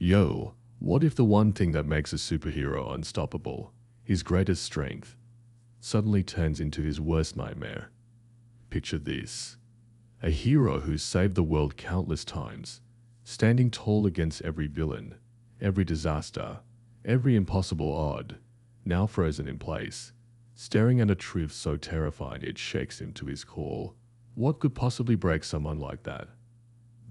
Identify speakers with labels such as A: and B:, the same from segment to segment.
A: Yo, what if the one thing that makes a superhero unstoppable, his greatest strength, suddenly turns into his worst nightmare? Picture this. A hero who's saved the world countless times, standing tall against every villain, every disaster, every impossible odd, now frozen in place, staring at a truth so terrifying it shakes him to his core. What could possibly break someone like that?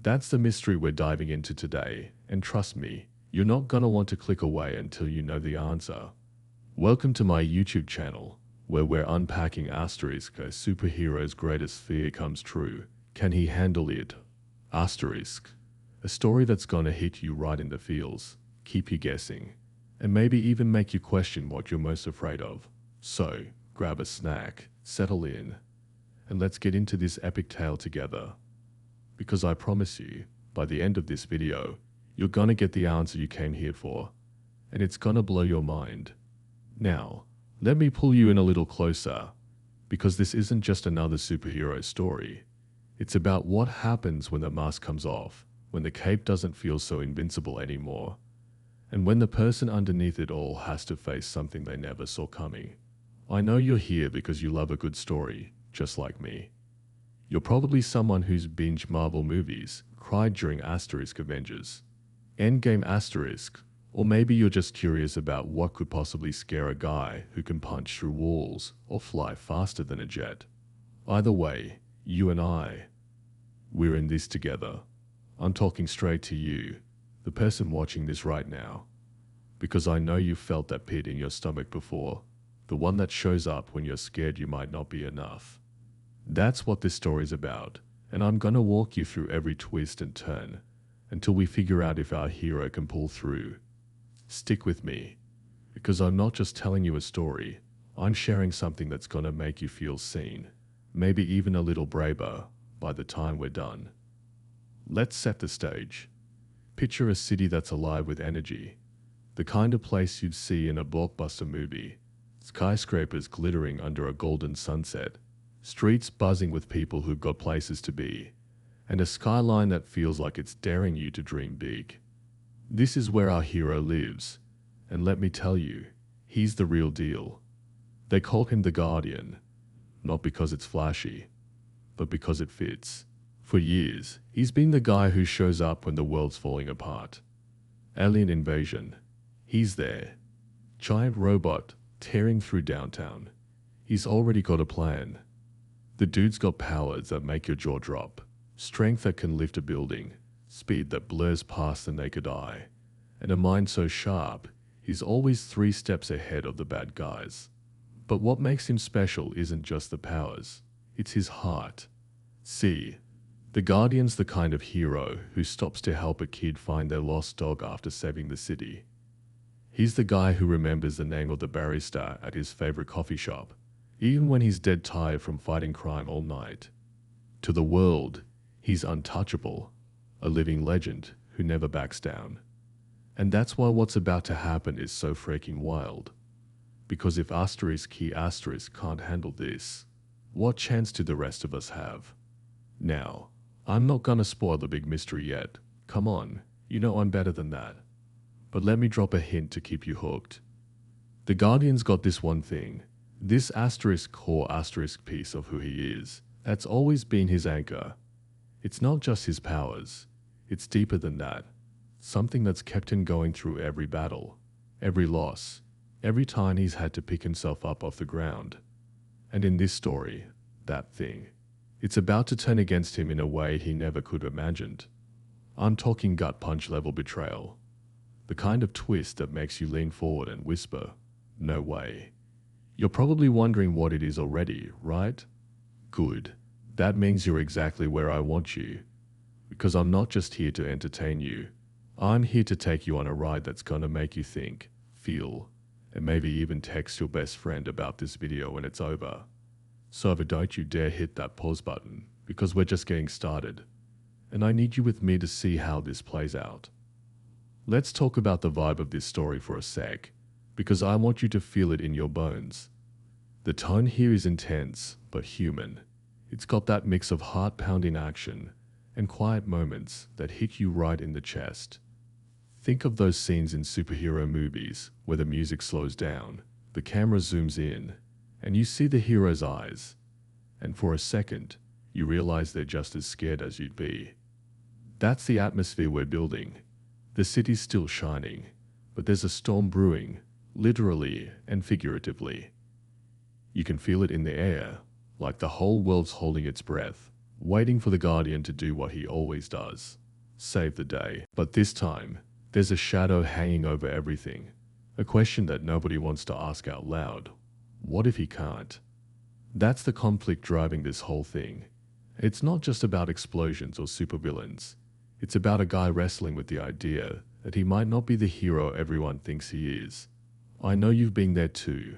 A: That's the mystery we're diving into today, and trust me, you're not gonna want to click away until you know the answer. Welcome to my YouTube channel, where we're unpacking Asterisk, a superhero's greatest fear comes true. Can he handle it? Asterisk, a story that's gonna hit you right in the feels, keep you guessing, and maybe even make you question what you're most afraid of. So, grab a snack, settle in, and let's get into this epic tale together. Because I promise you, by the end of this video, you're gonna get the answer you came here for, and it's gonna blow your mind. Now, let me pull you in a little closer, because this isn't just another superhero story. It's about what happens when the mask comes off, when the cape doesn't feel so invincible anymore, and when the person underneath it all has to face something they never saw coming. I know you're here because you love a good story, just like me. You're probably someone who's binged Marvel movies, cried during Asterisk Avengers, Endgame Asterisk, or maybe you're just curious about what could possibly scare a guy who can punch through walls or fly faster than a jet. Either way, you and we're in this together. I'm talking straight to you, the person watching this right now, because I know you've felt that pit in your stomach before, the one that shows up when you're scared you might not be enough. That's what this story's about, and I'm gonna walk you through every twist and turn until we figure out if our hero can pull through. Stick with me, because I'm not just telling you a story, I'm sharing something that's gonna make you feel seen, maybe even a little braver by the time we're done. Let's set the stage. Picture a city that's alive with energy, the kind of place you'd see in a blockbuster movie, skyscrapers glittering under a golden sunset, streets buzzing with people who've got places to be, and a skyline that feels like it's daring you to dream big. This is where our hero lives, and let me tell you, he's the real deal. They call him the Guardian, not because it's flashy, but because it fits. For years, he's been the guy who shows up when the world's falling apart. Alien invasion, he's there. Giant robot tearing through downtown, he's already got a plan. The dude's got powers that make your jaw drop, strength that can lift a building, speed that blurs past the naked eye, and a mind so sharp, he's always 3 steps ahead of the bad guys. But what makes him special isn't just the powers, it's his heart. See, the Guardian's the kind of hero who stops to help a kid find their lost dog after saving the city. He's the guy who remembers the name of the barista at his favorite coffee shop, even when he's dead tired from fighting crime all night. To the world, he's untouchable, a living legend who never backs down. And that's why what's about to happen is so freaking wild. Because if Asterisk can't handle this, what chance do the rest of us have? Now, I'm not gonna spoil the big mystery yet. Come on, you know I'm better than that. But let me drop a hint to keep you hooked. The Guardian's got this one thing, this asterisk core asterisk piece of who he is, that's always been his anchor. It's not just his powers, it's deeper than that. Something that's kept him going through every battle, every loss, every time he's had to pick himself up off the ground. And in this story, that thing, it's about to turn against him in a way he never could have imagined. I'm talking gut punch level betrayal. The kind of twist that makes you lean forward and whisper, "No way." You're probably wondering what it is already, right? Good. That means you're exactly where I want you. Because I'm not just here to entertain you. I'm here to take you on a ride that's gonna make you think, feel, and maybe even text your best friend about this video when it's over. So don't you dare hit that pause button, because we're just getting started. And I need you with me to see how this plays out. Let's talk about the vibe of this story for a sec, because I want you to feel it in your bones. The tone here is intense, but human. It's got that mix of heart-pounding action and quiet moments that hit you right in the chest. Think of those scenes in superhero movies where the music slows down, the camera zooms in, and you see the hero's eyes. And for a second, you realize they're just as scared as you'd be. That's the atmosphere we're building. The city's still shining, but there's a storm brewing, literally and figuratively. You can feel it in the air, like the whole world's holding its breath, waiting for the Guardian to do what he always does, save the day. But this time, there's a shadow hanging over everything, a question that nobody wants to ask out loud. What if he can't? That's the conflict driving this whole thing. It's not just about explosions or supervillains. It's about a guy wrestling with the idea that he might not be the hero everyone thinks he is. I know you've been there too.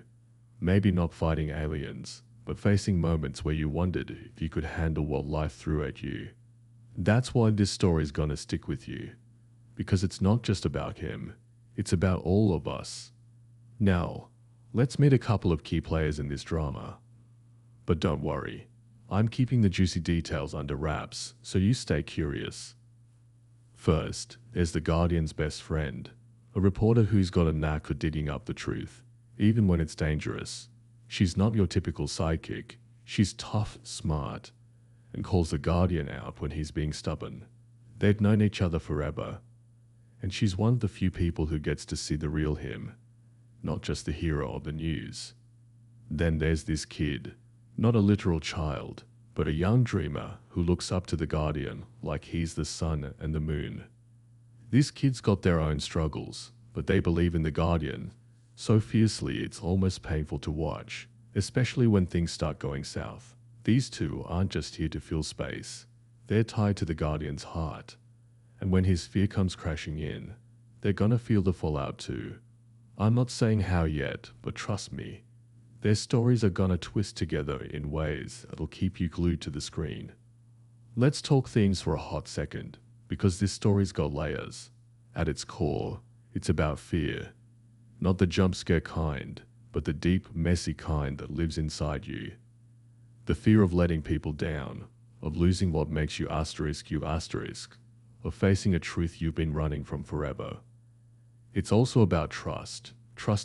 A: Maybe not fighting aliens, but facing moments where you wondered if you could handle what life threw at you. That's why this story's gonna stick with you. Because it's not just about him, it's about all of us. Now, let's meet a couple of key players in this drama. But don't worry, I'm keeping the juicy details under wraps, so you stay curious. First, there's the Guardian's best friend, a reporter who's got a knack for digging up the truth, even when it's dangerous. She's not your typical sidekick. She's tough, smart, and calls the Guardian out when he's being stubborn. They've known each other forever, and she's one of the few people who gets to see the real him, not just the hero of the news. Then there's this kid, not a literal child, but a young dreamer who looks up to the Guardian like he's the sun and the moon. These kids got their own struggles, but they believe in the Guardian so fiercely it's almost painful to watch, especially when things start going south. These two aren't just here to fill space. They're tied to the Guardian's heart, and when his fear comes crashing in, they're gonna feel the fallout too. I'm not saying how yet, but trust me, their stories are gonna twist together in ways that'll keep you glued to the screen. Let's talk themes for a hot second, because this story's got layers. At its core, it's about fear. Not the jump scare kind, but the deep, messy kind that lives inside you. The fear of letting people down, of losing what makes you asterisk, of facing a truth you've been running from forever. It's also about trust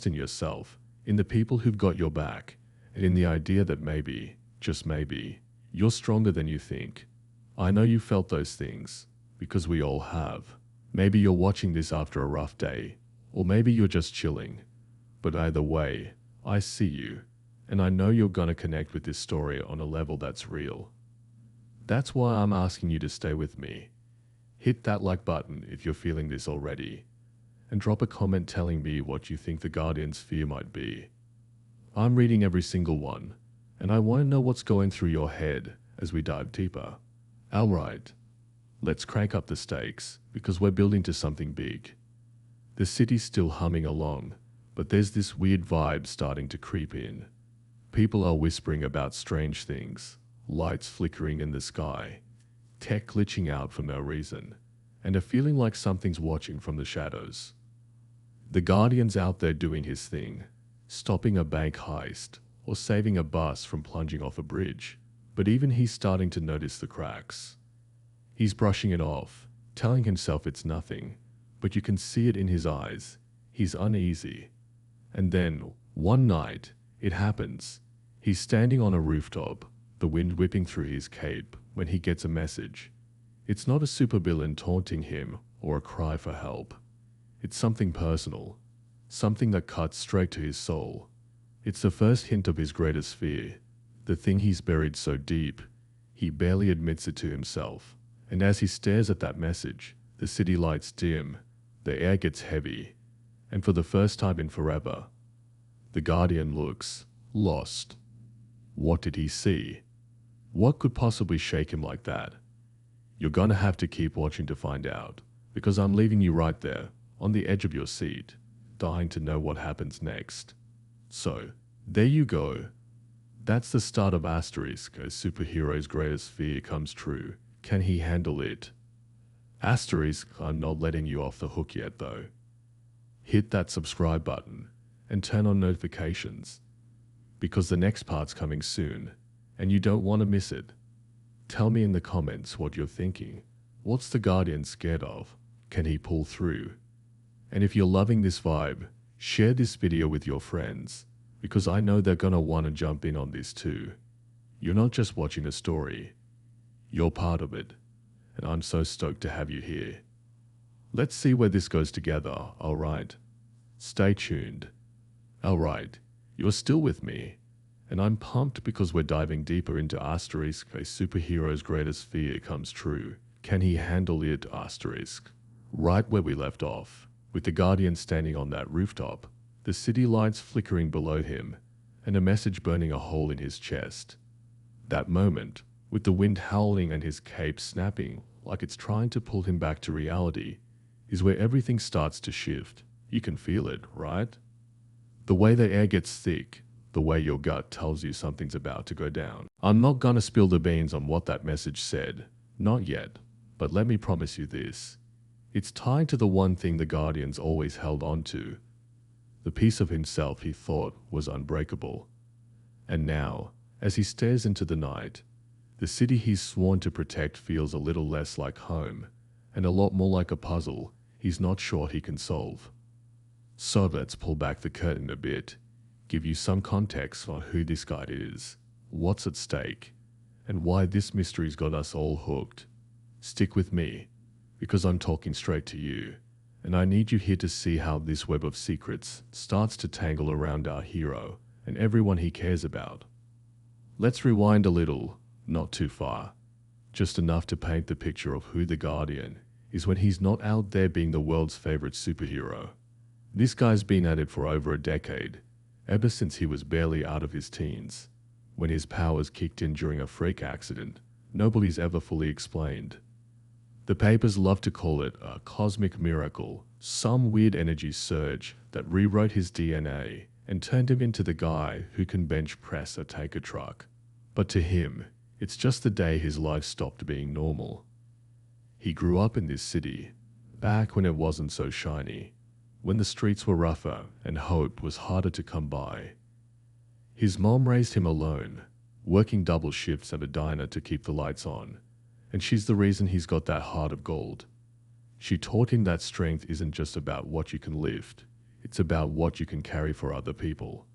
A: in yourself, in the people who've got your back, and in the idea that maybe, just maybe, you're stronger than you think. I know you felt those things, because we all have. Maybe you're watching this after a rough day, or maybe you're just chilling. But either way, I see you, and I know you're gonna connect with this story on a level that's real. That's why I'm asking you to stay with me. Hit that like button if you're feeling this already, and drop a comment telling me what you think the Guardian's fear might be. I'm reading every single one, and I want to know what's going through your head as we dive deeper. Alright, let's crank up the stakes, because we're building to something big. The city's still humming along, but there's this weird vibe starting to creep in. People are whispering about strange things, lights flickering in the sky, tech glitching out for no reason, and a feeling like something's watching from the shadows. The Guardian's out there doing his thing, stopping a bank heist or saving a bus from plunging off a bridge, but even he's starting to notice the cracks. He's brushing it off, telling himself it's nothing, but you can see it in his eyes. He's uneasy. And then, one night, it happens. He's standing on a rooftop, the wind whipping through his cape, when he gets a message. It's not a supervillain taunting him or a cry for help. It's something personal, something that cuts straight to his soul. It's the first hint of his greatest fear, the thing he's buried so deep, he barely admits it to himself. And as he stares at that message, the city lights dim, the air gets heavy, and for the first time in forever, the Guardian looks lost. What did he see? What could possibly shake him like that? You're gonna have to keep watching to find out, because I'm leaving you right there, on the edge of your seat, dying to know what happens next. So, there you go. That's the start of Asterisk, a superhero's greatest fear comes true. Can he handle it? Asterisk, I'm not letting you off the hook yet though. Hit that subscribe button and turn on notifications, because the next part's coming soon, and you don't want to miss it. Tell me in the comments what you're thinking. What's the Guardian scared of? Can he pull through? And if you're loving this vibe, share this video with your friends, because I know they're gonna want to jump in on this too. You're not just watching a story, you're part of it, and I'm so stoked to have you here. Let's see where this goes together, alright? Stay tuned. Alright, you're still with me, and I'm pumped because we're diving deeper into Asterisk, a superhero's greatest fear comes true. Can he handle it, Asterisk? Right where we left off, with the Guardian standing on that rooftop, the city lights flickering below him, and a message burning a hole in his chest. That moment, with the wind howling and his cape snapping like it's trying to pull him back to reality, is where everything starts to shift. You can feel it, right? The way the air gets thick, the way your gut tells you something's about to go down. I'm not gonna spill the beans on what that message said, not yet, but let me promise you this. It's tied to the one thing the Guardians always held on to, the piece of himself he thought was unbreakable. And now, as he stares into the night, the city he's sworn to protect feels a little less like home, and a lot more like a puzzle he's not sure he can solve. So let's pull back the curtain a bit, give you some context on who this guy is, what's at stake, and why this mystery's got us all hooked. Stick with me, because I'm talking straight to you, and I need you here to see how this web of secrets starts to tangle around our hero and everyone he cares about. Let's rewind a little, not too far, just enough to paint the picture of who the Guardian is when he's not out there being the world's favorite superhero. This guy's been at it for over a decade, ever since he was barely out of his teens, when his powers kicked in during a freak accident nobody's ever fully explained. The papers love to call it a cosmic miracle, some weird energy surge that rewrote his DNA and turned him into the guy who can bench press a tanker truck. But to him, it's just the day his life stopped being normal. He grew up in this city, back when it wasn't so shiny, when the streets were rougher and hope was harder to come by. His mom raised him alone, working double shifts at a diner to keep the lights on, and she's the reason he's got that heart of gold. She taught him that strength isn't just about what you can lift, it's about what you can carry for other people.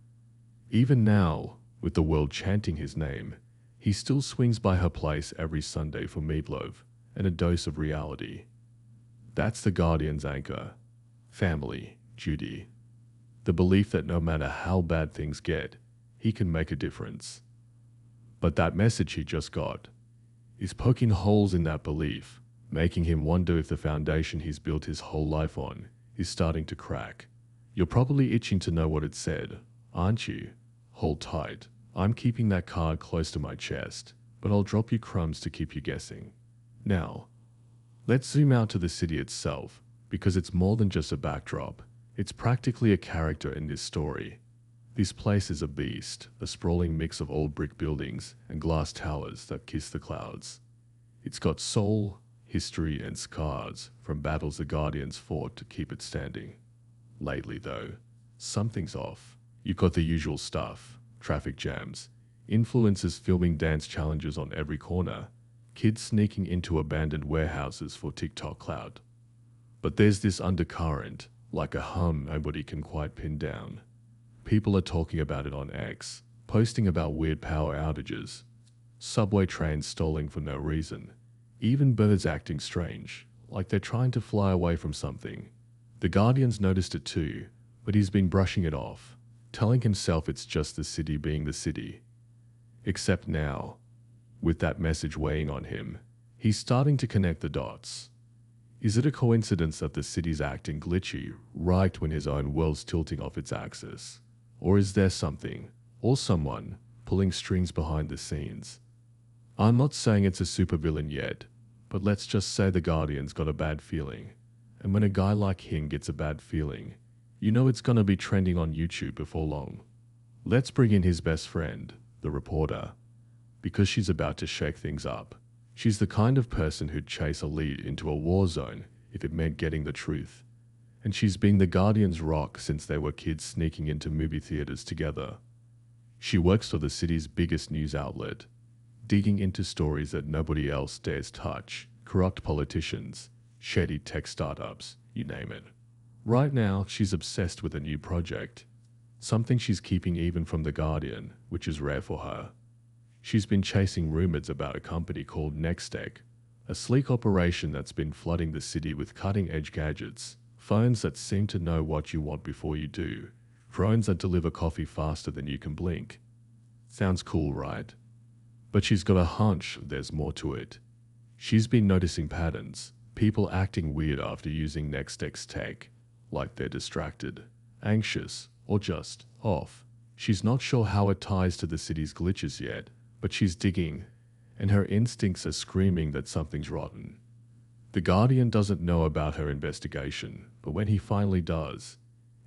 A: Even now, with the world chanting his name, he still swings by her place every Sunday for meatloaf and a dose of reality. That's the Guardian's anchor. Family, duty. The belief that no matter how bad things get, he can make a difference. But that message he just got is poking holes in that belief, making him wonder if the foundation he's built his whole life on is starting to crack. You're probably itching to know what it said, aren't you? Hold tight. I'm keeping that card close to my chest, but I'll drop you crumbs to keep you guessing. Now, let's zoom out to the city itself, because it's more than just a backdrop. It's practically a character in this story. This place is a beast, a sprawling mix of old brick buildings and glass towers that kiss the clouds. It's got soul, history, and scars from battles the Guardians fought to keep it standing. Lately, though, something's off. You've got the usual stuff, traffic jams, influencers filming dance challenges on every corner, kids sneaking into abandoned warehouses for TikTok clout. But there's this undercurrent, like a hum nobody can quite pin down. People are talking about it on X, posting about weird power outages, subway trains stalling for no reason, even birds acting strange, like they're trying to fly away from something. The Guardian's noticed it too, but he's been brushing it off, telling himself it's just the city being the city. Except now, with that message weighing on him, he's starting to connect the dots. Is it a coincidence that the city's acting glitchy right when his own world's tilting off its axis? Or is there something, or someone, pulling strings behind the scenes? I'm not saying it's a supervillain yet, but let's just say the Guardian's got a bad feeling. And when a guy like him gets a bad feeling, you know it's gonna be trending on YouTube before long. Let's bring in his best friend, the reporter, because she's about to shake things up. She's the kind of person who'd chase a lead into a war zone if it meant getting the truth. And she's been the Guardian's rock since they were kids sneaking into movie theaters together. She works for the city's biggest news outlet, digging into stories that nobody else dares touch, corrupt politicians, shady tech startups, you name it. Right now, she's obsessed with a new project, something she's keeping even from The Guardian, which is rare for her. She's been chasing rumors about a company called Nextech, a sleek operation that's been flooding the city with cutting-edge gadgets, phones that seem to know what you want before you do, drones that deliver coffee faster than you can blink. Sounds cool, right? But she's got a hunch there's more to it. She's been noticing patterns, people acting weird after using Nextech's tech, like they're distracted, anxious, or just off. She's not sure how it ties to the city's glitches yet, but she's digging, and her instincts are screaming that something's rotten. The Guardian doesn't know about her investigation, but when he finally does,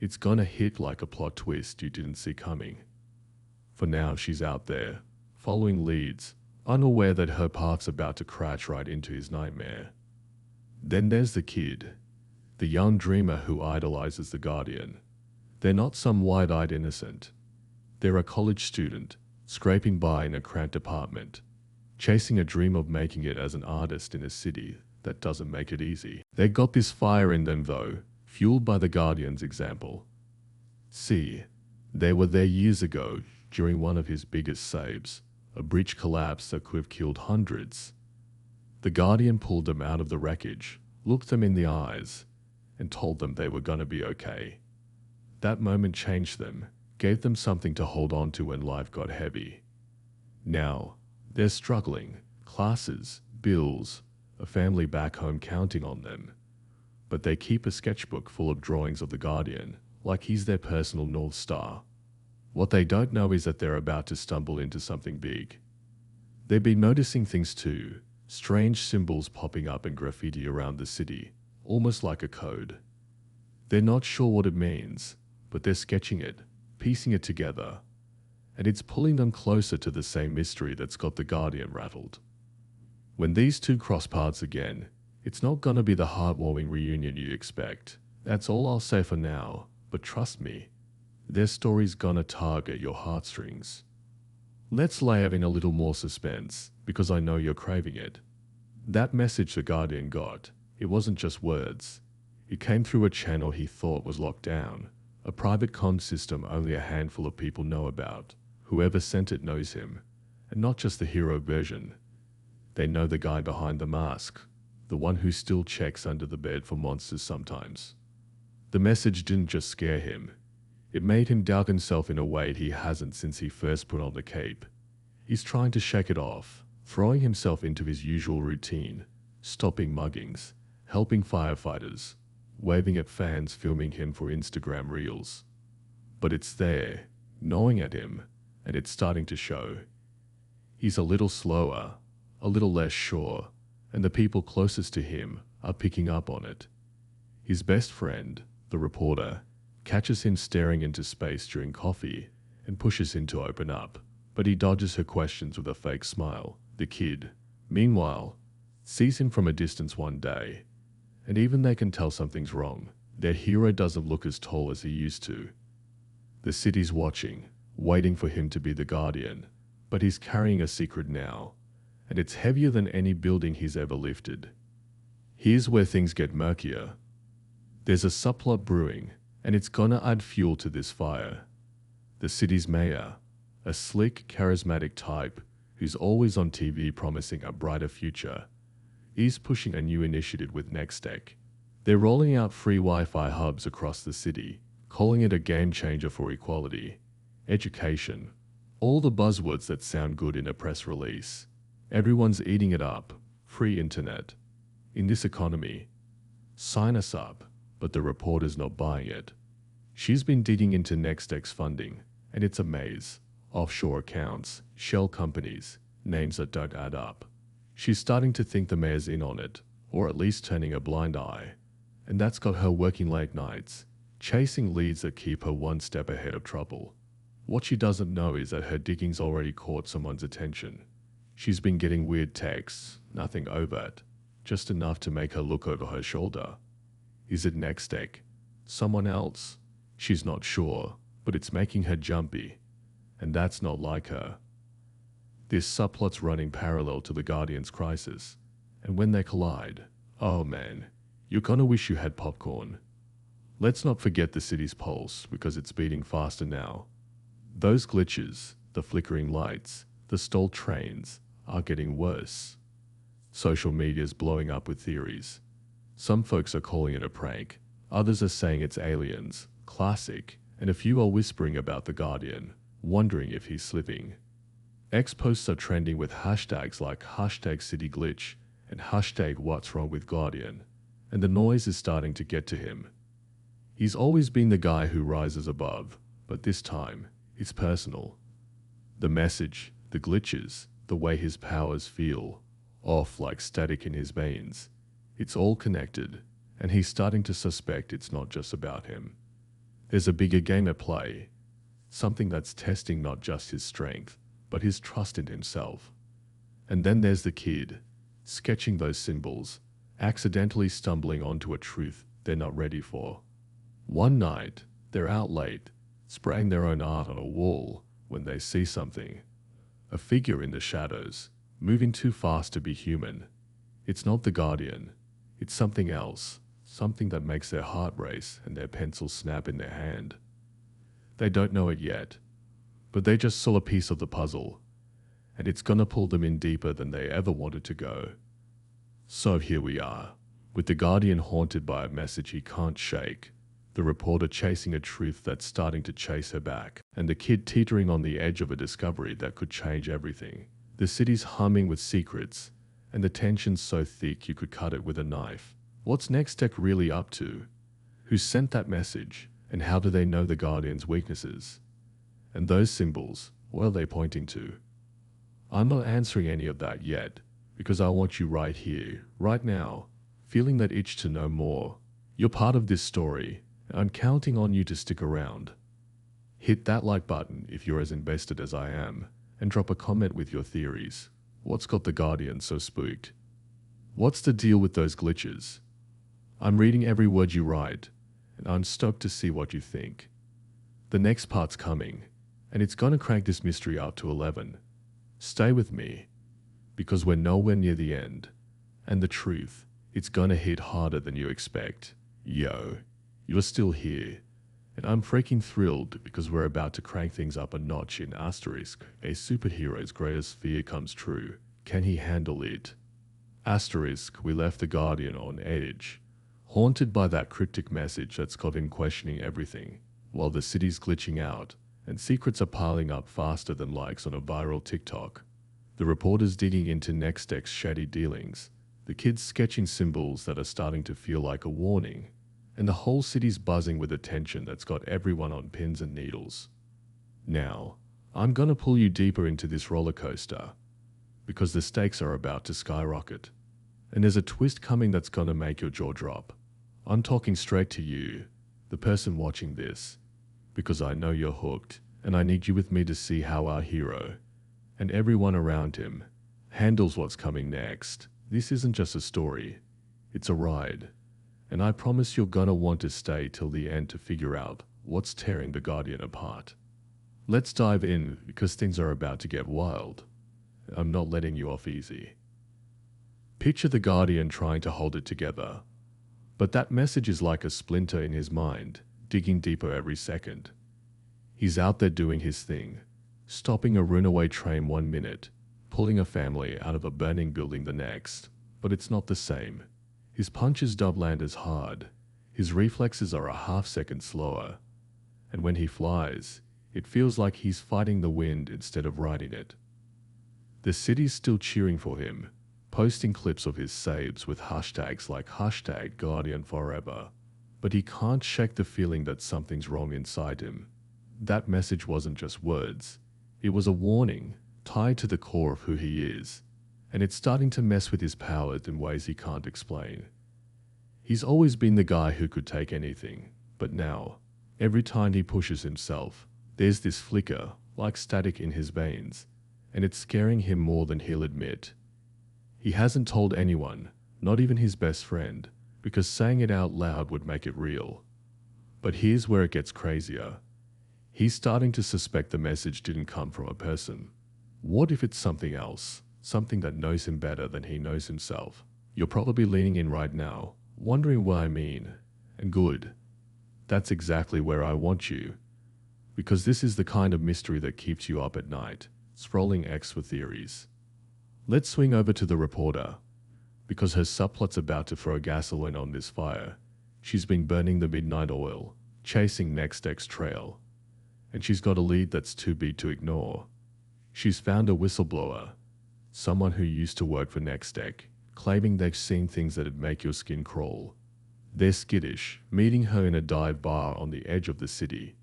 A: it's gonna hit like a plot twist you didn't see coming. For now, she's out there, following leads, unaware that her path's about to crash right into his nightmare. Then there's the kid, the young dreamer who idolizes the Guardian. They're not some wide-eyed innocent. They're a college student, scraping by in a cramped apartment, chasing a dream of making it as an artist in a city that doesn't make it easy. They got this fire in them though, fueled by the Guardian's example. See, they were there years ago during one of his biggest saves, a bridge collapse that could have killed hundreds. The Guardian pulled them out of the wreckage, looked them in the eyes, and told them they were gonna be okay. That moment changed them, gave them something to hold on to when life got heavy. Now, they're struggling, classes, bills, a family back home counting on them. But they keep a sketchbook full of drawings of the Guardian, like he's their personal North Star. What they don't know is that they're about to stumble into something big. They've been noticing things too, strange symbols popping up in graffiti around the city, almost like a code. They're not sure what it means, but they're sketching it, piecing it together, and it's pulling them closer to the same mystery that's got the Guardian rattled. When these two cross paths again, it's not gonna be the heartwarming reunion you expect. That's all I'll say for now, but trust me, their story's gonna tug at your heartstrings. Let's layer in a little more suspense, because I know you're craving it. That message the Guardian got, it wasn't just words. It came through a channel he thought was locked down, a private comm system only a handful of people know about. Whoever sent it knows him, and not just the hero version. They know the guy behind the mask, the one who still checks under the bed for monsters sometimes. The message didn't just scare him. It made him doubt himself in a way he hasn't since he first put on the cape. He's trying to shake it off, throwing himself into his usual routine, stopping muggings, helping firefighters, waving at fans filming him for Instagram reels. But it's there, gnawing at him, and it's starting to show. He's a little slower, a little less sure, and the people closest to him are picking up on it. His best friend, the reporter, catches him staring into space during coffee and pushes him to open up, but he dodges her questions with a fake smile. The kid, meanwhile, sees him from a distance one day, and even they can tell something's wrong. Their hero doesn't look as tall as he used to. The city's watching, waiting for him to be the Guardian, but he's carrying a secret now, and it's heavier than any building he's ever lifted. Here's where things get murkier. There's a subplot brewing, and it's gonna add fuel to this fire. The city's mayor, a slick, charismatic type who's always on TV promising a brighter future, is pushing a new initiative with Nextech. They're rolling out free Wi-Fi hubs across the city, calling it a game changer for equality, education, all the buzzwords that sound good in a press release. Everyone's eating it up. Free internet. In this economy, sign us up, but the reporter's not buying it. She's been digging into Nextech's funding, and it's a maze. Offshore accounts, shell companies, names that don't add up. She's starting to think the mayor's in on it, or at least turning a blind eye. And that's got her working late nights, chasing leads that keep her one step ahead of trouble. What she doesn't know is that her digging's already caught someone's attention. She's been getting weird texts, nothing overt, just enough to make her look over her shoulder. Is it Nextech? Someone else? She's not sure, but it's making her jumpy, and that's not like her. This subplot's running parallel to the Guardian's crisis, and when they collide, oh man, you're gonna wish you had popcorn. Let's not forget the city's pulse, because it's beating faster now. Those glitches, the flickering lights, the stalled trains, are getting worse. Social media's blowing up with theories. Some folks are calling it a prank, others are saying it's aliens, classic, and a few are whispering about the Guardian, wondering if he's slipping. X posts are trending with hashtags like #cityglitch and #what's wrong with Guardian, and the noise is starting to get to him. He's always been the guy who rises above, but this time, it's personal. The message, the glitches, the way his powers feel, off like static in his veins, it's all connected, and he's starting to suspect it's not just about him. There's a bigger game at play, something that's testing not just his strength, but his trust in himself. And then there's the kid, sketching those symbols, accidentally stumbling onto a truth they're not ready for. One night, they're out late, spraying their own art on a wall when they see something. A figure in the shadows, moving too fast to be human. It's not the Guardian, it's something else, something that makes their heart race and their pencil snap in their hand. They don't know it yet, but they just saw a piece of the puzzle, and it's gonna pull them in deeper than they ever wanted to go. So here we are, with the Guardian haunted by a message he can't shake, the reporter chasing a truth that's starting to chase her back, and the kid teetering on the edge of a discovery that could change everything. The city's humming with secrets, and the tension's so thick you could cut it with a knife. What's Nextech really up to? Who sent that message, and how do they know the Guardian's weaknesses? And those symbols, what are they pointing to? I'm not answering any of that yet, because I want you right here, right now, feeling that itch to know more. You're part of this story, and I'm counting on you to stick around. Hit that like button if you're as invested as I am, and drop a comment with your theories. What's got the Guardian so spooked? What's the deal with those glitches? I'm reading every word you write, and I'm stoked to see what you think. The next part's coming, and it's gonna crank this mystery up to 11. Stay with me, because we're nowhere near the end, and the truth, it's gonna hit harder than you expect. Yo, you're still here, and I'm freaking thrilled because we're about to crank things up a notch in Asterisk. A superhero's greatest fear comes true. Can he handle it? Asterisk, we left the Guardian on edge, haunted by that cryptic message that's got him questioning everything, while the city's glitching out, and secrets are piling up faster than likes on a viral TikTok. The reporter's digging into Nextech's shady dealings, the kids sketching symbols that are starting to feel like a warning, and the whole city's buzzing with attention that's got everyone on pins and needles. Now, I'm gonna pull you deeper into this roller coaster, because the stakes are about to skyrocket, and there's a twist coming that's gonna make your jaw drop. I'm talking straight to you, the person watching this, because I know you're hooked, and I need you with me to see how our hero, and everyone around him, handles what's coming next. This isn't just a story, it's a ride. And I promise you're gonna want to stay till the end to figure out what's tearing the Guardian apart. Let's dive in, because things are about to get wild. I'm not letting you off easy. Picture the Guardian trying to hold it together, but that message is like a splinter in his mind, digging deeper every second. He's out there doing his thing, stopping a runaway train 1 minute, pulling a family out of a burning building the next, but it's not the same. His punches don't land as hard, his reflexes are a half-second slower, and when he flies, it feels like he's fighting the wind instead of riding it. The city's still cheering for him, posting clips of his saves with hashtags like #GuardianForever, but he can't shake the feeling that something's wrong inside him. That message wasn't just words, it was a warning tied to the core of who he is, and it's starting to mess with his powers in ways he can't explain. He's always been the guy who could take anything, but now, every time he pushes himself, there's this flicker, like static in his veins, and it's scaring him more than he'll admit. He hasn't told anyone, not even his best friend, because saying it out loud would make it real. But here's where it gets crazier. He's starting to suspect the message didn't come from a person. What if it's something else? Something that knows him better than he knows himself? You're probably leaning in right now, wondering what I mean. And good. That's exactly where I want you. Because this is the kind of mystery that keeps you up at night, scrolling X for theories. Let's swing over to the reporter. Because her subplot's about to throw gasoline on this fire. She's been burning the midnight oil, chasing NextX's trail. And she's got a lead that's too big to ignore. She's found a whistleblower, someone who used to work for NextX, claiming they've seen things that'd make your skin crawl. They're skittish, meeting her in a dive bar on the edge of the city,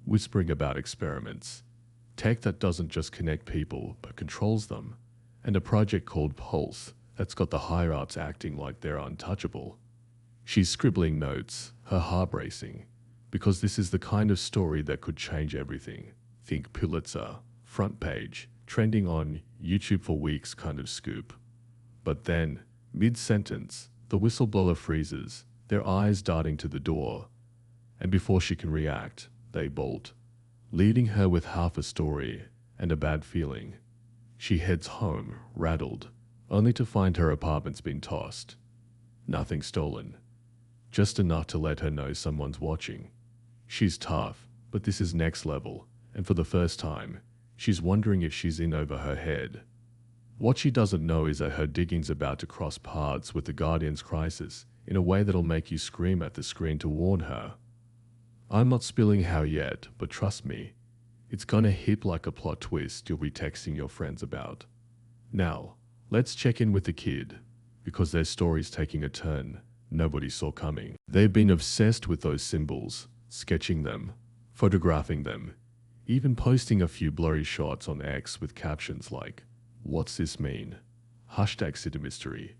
A: whispering about experiments, tech that doesn't just connect people but controls them, and a project called Pulse that's got the higher-ups acting like they're untouchable. She's scribbling notes, her heart racing, because this is the kind of story that could change everything. Think Pulitzer, front page, trending on YouTube for weeks kind of scoop. But then, mid-sentence, the whistleblower freezes, their eyes darting to the door, and before she can react, they bolt, leaving her with half a story and a bad feeling. She heads home, rattled, only to find her apartment's been tossed. Nothing stolen, just enough to let her know someone's watching. She's tough, but this is next level, and for the first time, she's wondering if she's in over her head. What she doesn't know is that her digging's about to cross paths with the Guardian's crisis in a way that'll make you scream at the screen to warn her. I'm not spilling how yet, but trust me, it's gonna hit like a plot twist you'll be texting your friends about. Now, let's check in with the kid, because their story's taking a turn nobody saw coming. They've been obsessed with those symbols, sketching them, photographing them, even posting a few blurry shots on X with captions like, "What's this mean?" Hashtag City Mystery.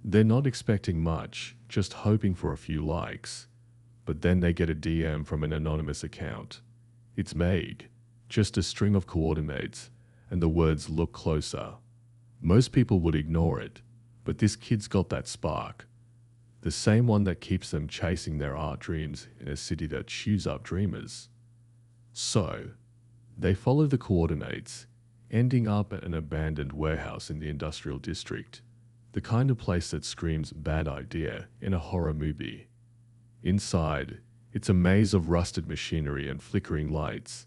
A: They're not expecting much, just hoping for a few likes. But then they get a DM from an anonymous account. It's vague, just a string of coordinates, and the words "look closer." Most people would ignore it, but this kid's got that spark. The same one that keeps them chasing their art dreams in a city that chews up dreamers. So, they follow the coordinates, ending up at an abandoned warehouse in the industrial district, the kind of place that screams bad idea in a horror movie. Inside, it's a maze of rusted machinery and flickering lights.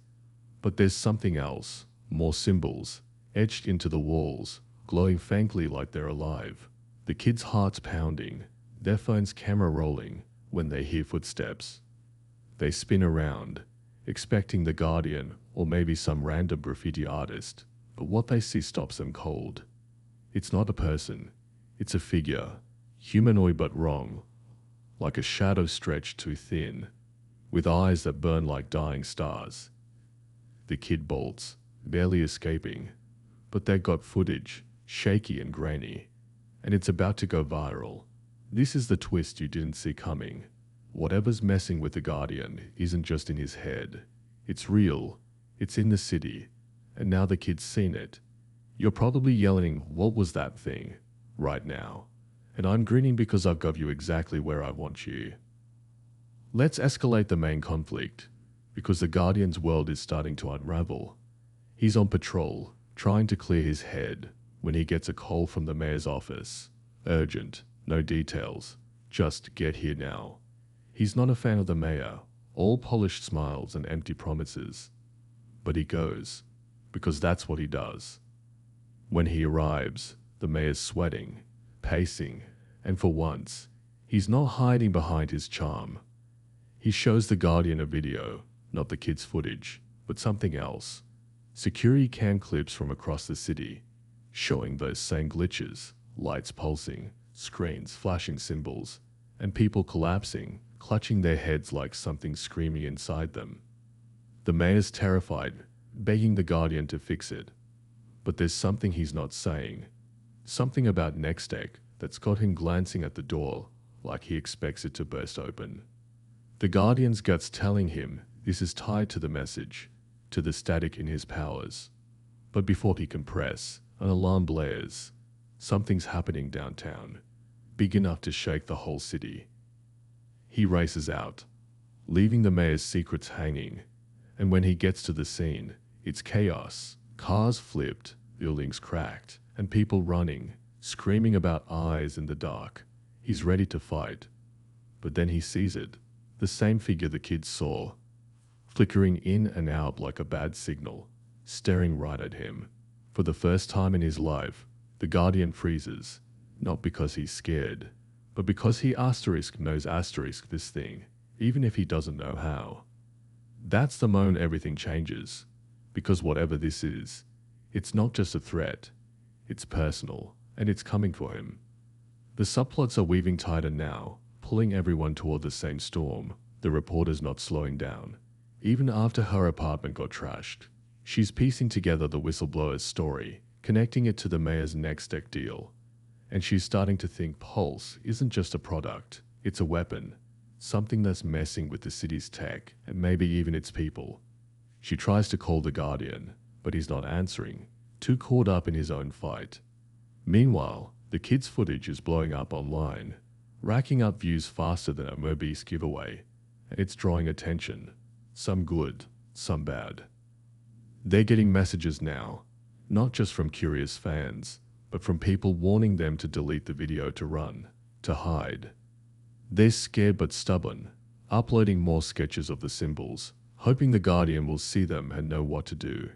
A: But there's something else, more symbols, etched into the walls, glowing faintly like they're alive. The kids' hearts pounding, their phone's camera rolling when they hear footsteps. They spin around, expecting the Guardian or maybe some random graffiti artist, but what they see stops them cold. It's not a person, it's a figure, humanoid but wrong, like a shadow stretched too thin, with eyes that burn like dying stars. The kid bolts, barely escaping, but they've got footage, shaky and grainy, and it's about to go viral. This is the twist you didn't see coming. Whatever's messing with the Guardian isn't just in his head. It's real, it's in the city, and now the kid's seen it. You're probably yelling, "What was that thing?" right now. And I'm grinning because I've got you exactly where I want you. Let's escalate the main conflict, because the Guardian's world is starting to unravel. He's on patrol, trying to clear his head, when he gets a call from the mayor's office. Urgent, no details, just get here now. He's not a fan of the mayor, all polished smiles and empty promises. But he goes, because that's what he does. When he arrives, the mayor's sweating, pacing, and for once, he's not hiding behind his charm. He shows the Guardian a video, not the kid's footage, but something else. Security cam clips from across the city, showing those same glitches, lights pulsing, screens flashing symbols, and people collapsing, clutching their heads like something screaming inside them. The mayor's terrified, begging the Guardian to fix it. But there's something he's not saying. Something about NextX that's got him glancing at the door like he expects it to burst open. The Guardian's gut's telling him this is tied to the message, to the static in his powers. But before he can press, an alarm blares. Something's happening downtown, big enough to shake the whole city. He races out, leaving the mayor's secrets hanging, and when he gets to the scene, it's chaos. Cars flipped, buildings cracked, and people running, screaming about eyes in the dark. He's ready to fight. But then he sees it. the same figure the kids saw, flickering in and out like a bad signal, staring right at him. For the first time in his life, the Guardian freezes, not because he's scared, but because he knows this thing, even if he doesn't know how. That's the moment everything changes, because whatever this is, it's not just a threat, it's personal, and it's coming for him. The subplots are weaving tighter now, pulling everyone toward the same storm. The reporter's not slowing down. Even after her apartment got trashed, she's piecing together the whistleblower's story, connecting it to the mayor's Nextech deal. And she's starting to think Pulse isn't just a product, it's a weapon, something that's messing with the city's tech and maybe even its people. She tries to call the Guardian, but he's not answering, too caught up in his own fight. Meanwhile, the kid's footage is blowing up online, racking up views faster than a Mobius giveaway, and it's drawing attention, some good, some bad. They're getting messages now, not just from curious fans, but from people warning them to delete the video, to run, to hide. They're scared but stubborn, uploading more sketches of the symbols, hoping the Guardian will see them and know what to do.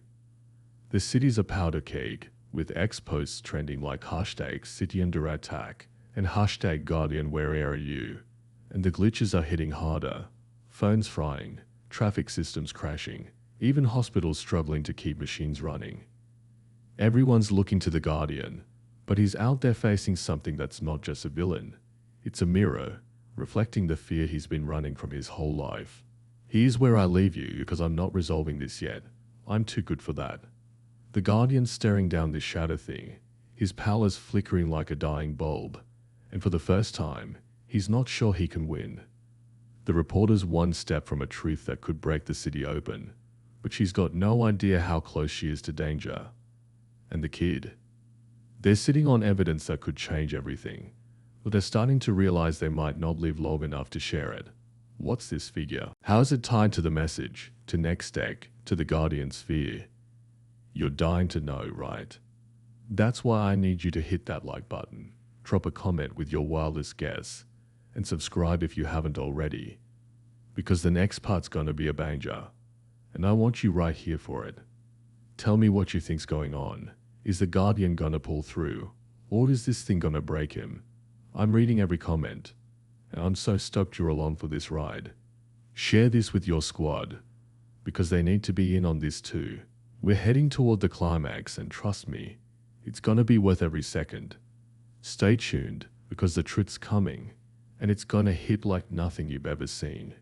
A: The city's a powder keg, with X posts trending like #CityUnderAttack and #Guardian where are you, and the glitches are hitting harder, phones frying, traffic systems crashing, even hospitals struggling to keep machines running. Everyone's looking to the Guardian, but he's out there facing something that's not just a villain, it's a mirror, reflecting the fear he's been running from his whole life. Here's where I leave you because I'm not resolving this yet. I'm too good for that. The Guardian's staring down this shadow thing, his powers flickering like a dying bulb, and for the first time, he's not sure he can win. The reporter's one step from a truth that could break the city open, but she's got no idea how close she is to danger. And the kid? They're sitting on evidence that could change everything, but they're starting to realize they might not live long enough to share it. What's this figure? How is it tied to the message, to Nextech, to the Guardian's fear? You're dying to know, right? That's why I need you to hit that like button, drop a comment with your wildest guess, and subscribe if you haven't already. Because the next part's gonna be a banger, and I want you right here for it. Tell me what you think's going on. Is the Guardian gonna pull through, or is this thing gonna break him? I'm reading every comment, and I'm so stoked you're along for this ride. Share this with your squad, because they need to be in on this too. We're heading toward the climax, and trust me, it's gonna be worth every second. Stay tuned, because the truth's coming, and it's gonna hit like nothing you've ever seen.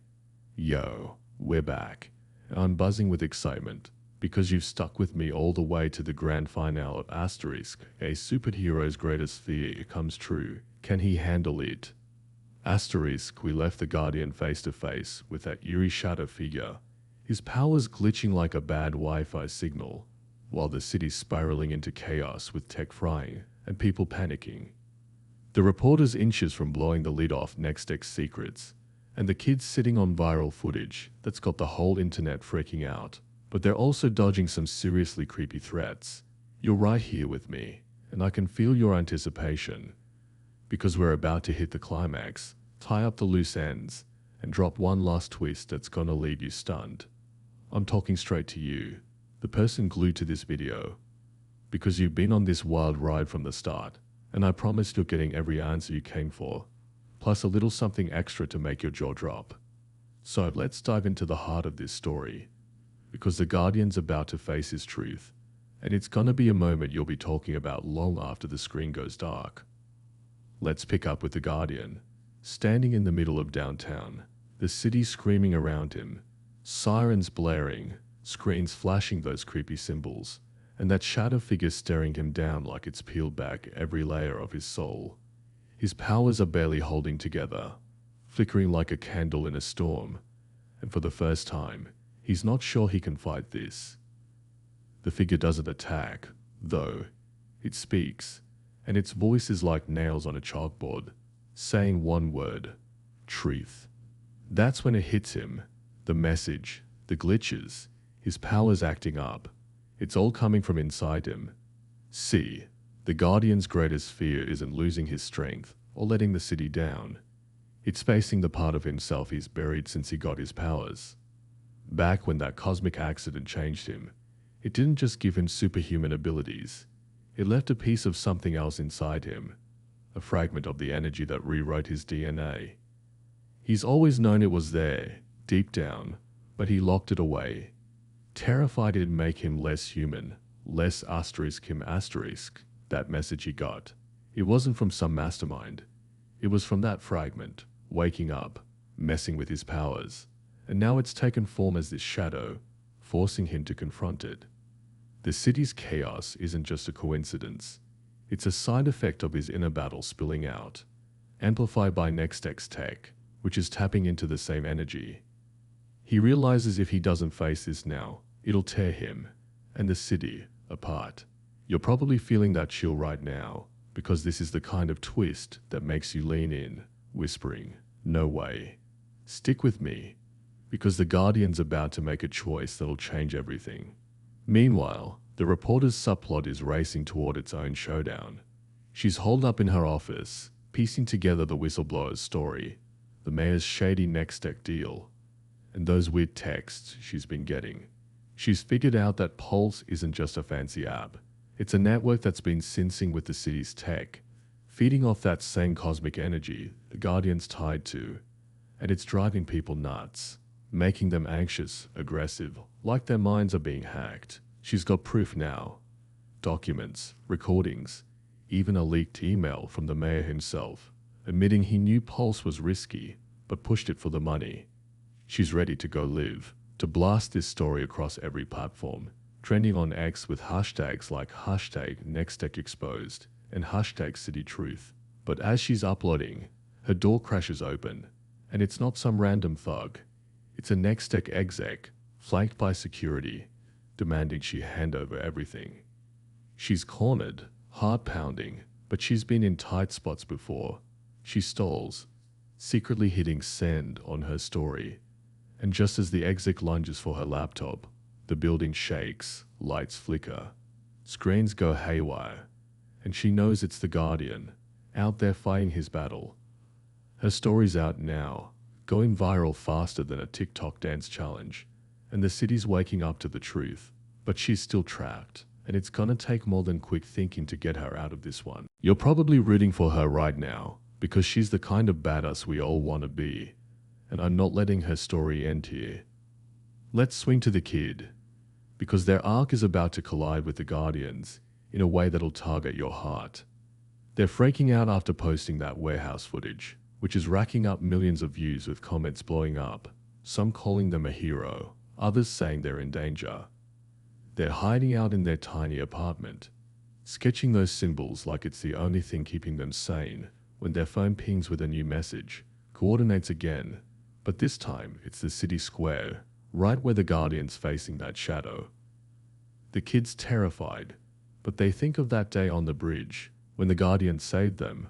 A: Yo, we're back, and I'm buzzing with excitement, because you've stuck with me all the way to the grand finale of Asterisk, a superhero's greatest fear comes true. Can he handle it? Asterisk, we left the Guardian face to face with that eerie shadow figure, his powers glitching like a bad Wi-Fi signal, while the city's spiraling into chaos with tech frying and people panicking. The reporter's inches from blowing the lid off Nextech's secrets, and the kids sitting on viral footage that's got the whole internet freaking out. But they're also dodging some seriously creepy threats. You're right here with me, and I can feel your anticipation, because we're about to hit the climax, tie up the loose ends, and drop one last twist that's gonna leave you stunned. I'm talking straight to you, the person glued to this video, because you've been on this wild ride from the start, and I promise you're getting every answer you came for, plus a little something extra to make your jaw drop. So let's dive into the heart of this story, because the Guardian's about to face his truth, and it's gonna be a moment you'll be talking about long after the screen goes dark. Let's pick up with the Guardian, standing in the middle of downtown, the city screaming around him, sirens blaring, screens flashing those creepy symbols, and that shadow figure staring him down like it's peeled back every layer of his soul. His powers are barely holding together, flickering like a candle in a storm, and for the first time, he's not sure he can fight this. The figure doesn't attack, though. It speaks, and its voice is like nails on a chalkboard, saying one word: truth. That's when it hits him. The message, the glitches, his powers acting up. It's all coming from inside him. See, the Guardian's greatest fear isn't losing his strength or letting the city down. It's facing the part of himself he's buried since he got his powers. Back when that cosmic accident changed him, it didn't just give him superhuman abilities, it left a piece of something else inside him, a fragment of the energy that rewrote his DNA. He's always known it was there, deep down, but he locked it away, terrified it'd make him less human, less him asterisk. That message he got, it wasn't from some mastermind. It was from that fragment, waking up, messing with his powers, and now it's taken form as this shadow, forcing him to confront it. The city's chaos isn't just a coincidence. It's a side effect of his inner battle spilling out, amplified by Nextech's tech, which is tapping into the same energy. He realizes if he doesn't face this now, it'll tear him and the city apart. You're probably feeling that chill right now, because this is the kind of twist that makes you lean in, whispering, "No way. Stick with me," because the Guardian's about to make a choice that'll change everything. Meanwhile, the reporter's subplot is racing toward its own showdown. She's holed up in her office, piecing together the whistleblower's story, the mayor's shady Nextech deal, and those weird texts she's been getting. She's figured out that Pulse isn't just a fancy app. It's a network that's been syncing with the city's tech, feeding off that same cosmic energy the Guardian's tied to, and it's driving people nuts, making them anxious, aggressive, like their minds are being hacked. She's got proof now. Documents, recordings, even a leaked email from the mayor himself, admitting he knew Pulse was risky, but pushed it for the money. She's ready to go live, to blast this story across every platform, trending on X with hashtags like #NextechExposed and #CityTruth. But as she's uploading, her door crashes open, and it's not some random thug. It's a Nextech exec, flanked by security, demanding she hand over everything. She's cornered, heart pounding, but she's been in tight spots before. She stalls, secretly hitting send on her story, and just as the exec lunges for her laptop, the building shakes, lights flicker, screens go haywire, and she knows it's the Guardian, out there fighting his battle. Her story's out now, going viral faster than a TikTok dance challenge, and the city's waking up to the truth, but she's still trapped, and it's gonna take more than quick thinking to get her out of this one. You're probably rooting for her right now, because she's the kind of badass we all want to be, and I'm not letting her story end here. Let's swing to the kid, because their arc is about to collide with the Guardians in a way that'll target your heart. They're freaking out after posting that warehouse footage, which is racking up millions of views with comments blowing up, some calling them a hero, others saying they're in danger. They're hiding out in their tiny apartment, sketching those symbols like it's the only thing keeping them sane when their phone pings with a new message, coordinates again, but this time it's the city square, right where the Guardian's facing that shadow. The kid's terrified, but they think of that day on the bridge when the Guardian saved them,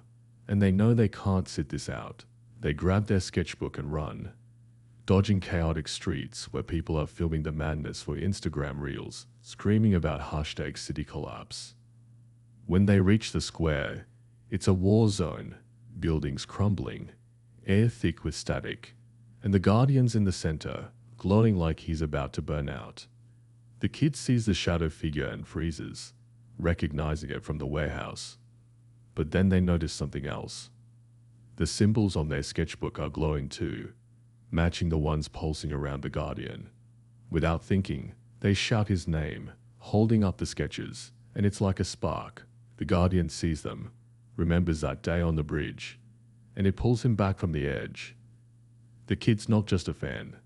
A: and they know they can't sit this out. They grab their sketchbook and run, dodging chaotic streets where people are filming the madness for Instagram reels, screaming about #CityCollapse. When they reach the square, it's a war zone, buildings crumbling, air thick with static, and the Guardian's in the center, glowing like he's about to burn out. The kid sees the shadow figure and freezes, recognizing it from the warehouse. But then they notice something else. The symbols on their sketchbook are glowing too, matching the ones pulsing around the Guardian. Without thinking, they shout his name, holding up the sketches, and it's like a spark. The Guardian sees them, remembers that day on the bridge, and it pulls him back from the edge. The kid's not just a fan.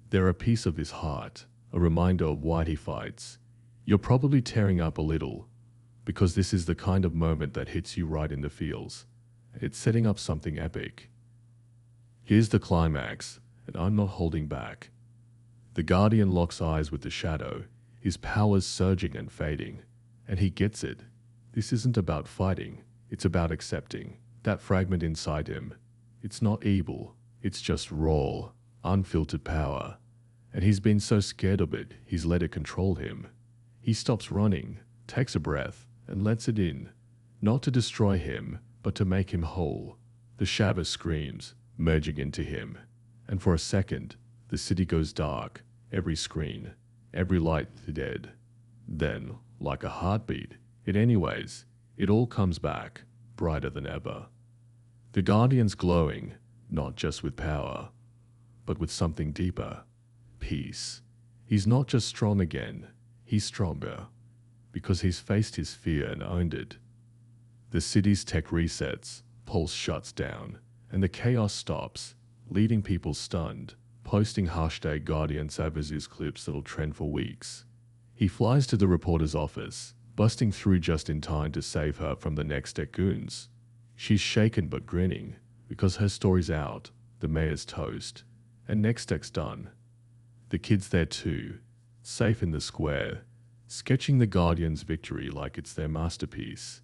A: They're a piece of his heart, a reminder of why he fights. You're probably tearing up a little, because this is the kind of moment that hits you right in the feels. It's setting up something epic. Here's the climax, and I'm not holding back. The Guardian locks eyes with the shadow, his powers surging and fading, and he gets it. This isn't about fighting, it's about accepting that fragment inside him. It's not evil, it's just raw, unfiltered power, and he's been so scared of it, he's let it control him. He stops running, takes a breath, and lets it in, not to destroy him, but to make him whole. The shadow screams, merging into him. And for a second, the city goes dark, every screen, every light dead. Then, like a heartbeat, it all comes back, brighter than ever. The Guardian's glowing, not just with power, but with something deeper, peace. He's not just strong again, he's stronger, because he's faced his fear and owned it. The city's tech resets, pulse shuts down, and the chaos stops, leaving people stunned, posting #Guardian Sabazi's clips that'll trend for weeks. He flies to the reporter's office, busting through just in time to save her from the Nextech goons. She's shaken but grinning, because her story's out, the mayor's toast, and Nextech's done. The kid's there too, safe in the square, sketching the Guardian's victory like it's their masterpiece.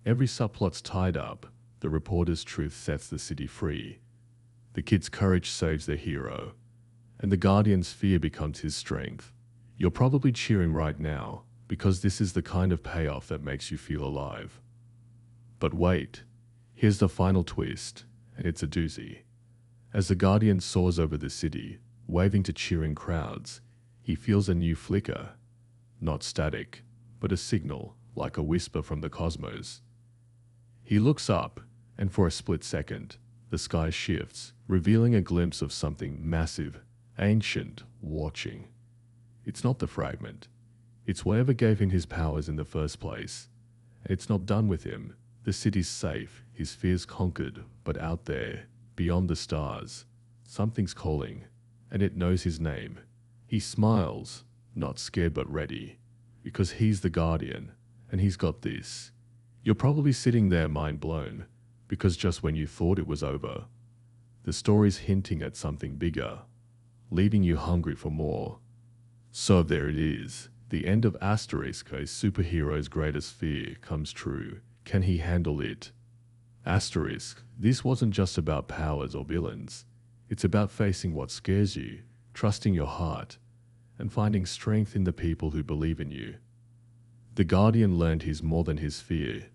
A: Every subplot's tied up, the reporter's truth sets the city free. The kid's courage saves the hero, and the Guardian's fear becomes his strength. You're probably cheering right now, because this is the kind of payoff that makes you feel alive. But wait, here's the final twist, and it's a doozy. As the Guardian soars over the city, waving to cheering crowds, he feels a new flicker. Not static, but a signal, like a whisper from the cosmos. He looks up, and for a split second, the sky shifts, revealing a glimpse of something massive, ancient, watching. It's not the fragment. It's whatever gave him his powers in the first place. And it's not done with him. The city's safe, his fears conquered, but out there, beyond the stars, something's calling, and it knows his name. He smiles, not scared but ready, because he's the Guardian, and he's got this. You're probably sitting there mind blown, because just when you thought it was over, the story's hinting at something bigger, leaving you hungry for more. So there it is, the end of Asterisk, a superhero's greatest fear, comes true. Can he handle it? Asterisk, this wasn't just about powers or villains. It's about facing what scares you, trusting your heart, and finding strength in the people who believe in you. The Guardian learned he's more than his fear.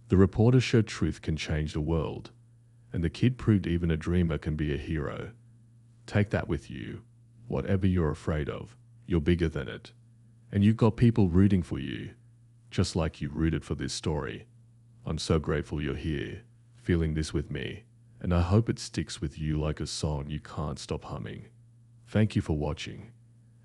A: The reporter showed truth can change the world, and the kid proved even a dreamer can be a hero. Take that with you. Whatever you're afraid of, you're bigger than it. And you've got people rooting for you, just like you rooted for this story. I'm so grateful you're here, feeling this with me, and I hope it sticks with you like a song you can't stop humming. Thank you for watching,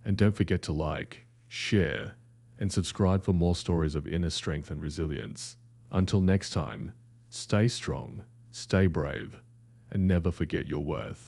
A: and don't forget to like, share, and subscribe for more stories of inner strength and resilience. Until next time, stay strong, stay brave, and never forget your worth.